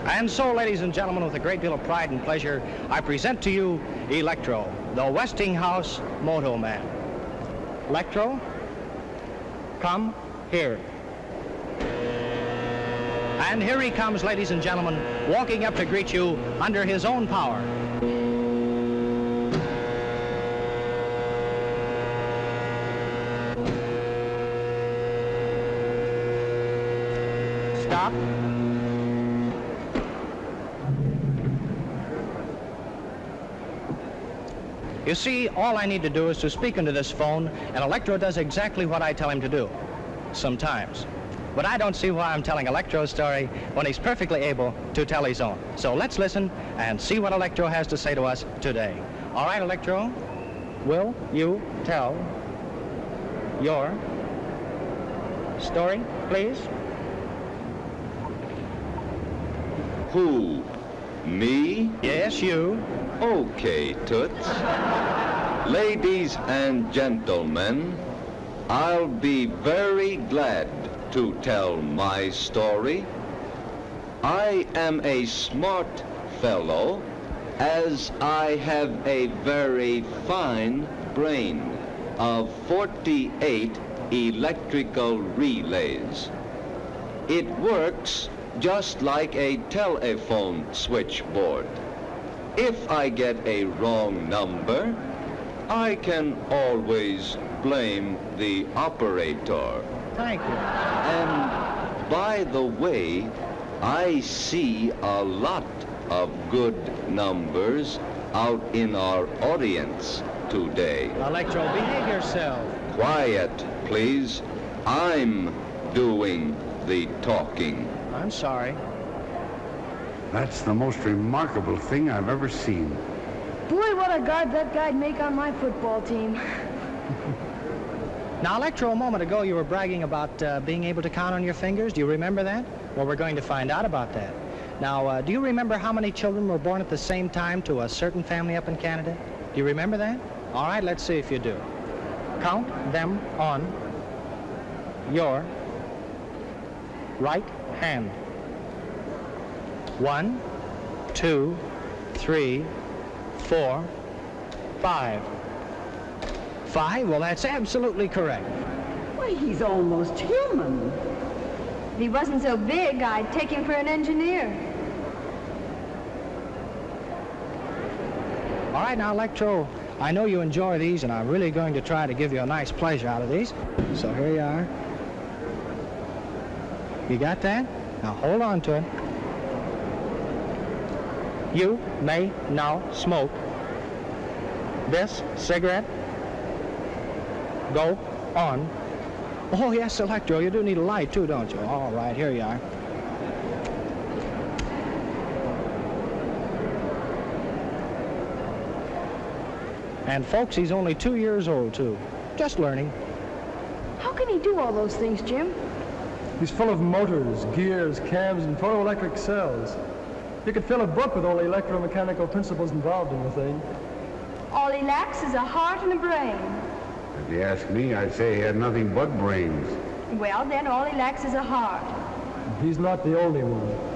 And so, ladies and gentlemen, with a great deal of pride and pleasure, I present to you Elektro, the Westinghouse Moto Man. Elektro, come here. And here he comes, ladies and gentlemen, walking up to greet you under his own power. Stop. You see, all I need to do is to speak into this phone, and Elektro does exactly what I tell him to do, sometimes. But I don't see why I'm telling Elektro's story when he's perfectly able to tell his own. So let's listen and see what Elektro has to say to us today. All right, Elektro, will you tell your story, please? Who? Me? Yes, you. Okay, Toots. Ladies and gentlemen, I'll be very glad to tell my story. I am a smart fellow, as I have a very fine brain of 48 electrical relays. It works just like a telephone switchboard. If I get a wrong number, I can always blame the operator. Thank you. And by the way, I see a lot of good numbers out in our audience today. Elektro, behave yourself. Quiet, please. I'm doing the talking. I'm sorry. That's the most remarkable thing I've ever seen. Boy, what a guard that guy'd make on my football team. Now, Elektro, a moment ago you were bragging about being able to count on your fingers. Do you remember that? Well, we're going to find out about that. Now, do you remember how many children were born at the same time to a certain family up in Canada? Do you remember that? All right, let's see if you do. Count them on your right hand. 1, 2, 3, 4, 5. 5? Well, that's absolutely correct. Why, he's almost human. If he wasn't so big, I'd take him for an engineer. All right, now, Elektro, I know you enjoy these, and I'm really going to try to give you a nice pleasure out of these. So here you are. You got that? Now, hold on to it. You may now smoke this cigarette. Go on. Oh, yes, Elektro, you do need a light, too, don't you? All right, here you are. And, folks, he's only 2 years old, too. Just learning. How can he do all those things, Jim? He's full of motors, gears, cams, and photoelectric cells. You could fill a book with all the electromechanical principles involved in the thing. All he lacks is a heart and a brain. If you ask me, I'd say he had nothing but brains. Well, then all he lacks is a heart. He's not the only one.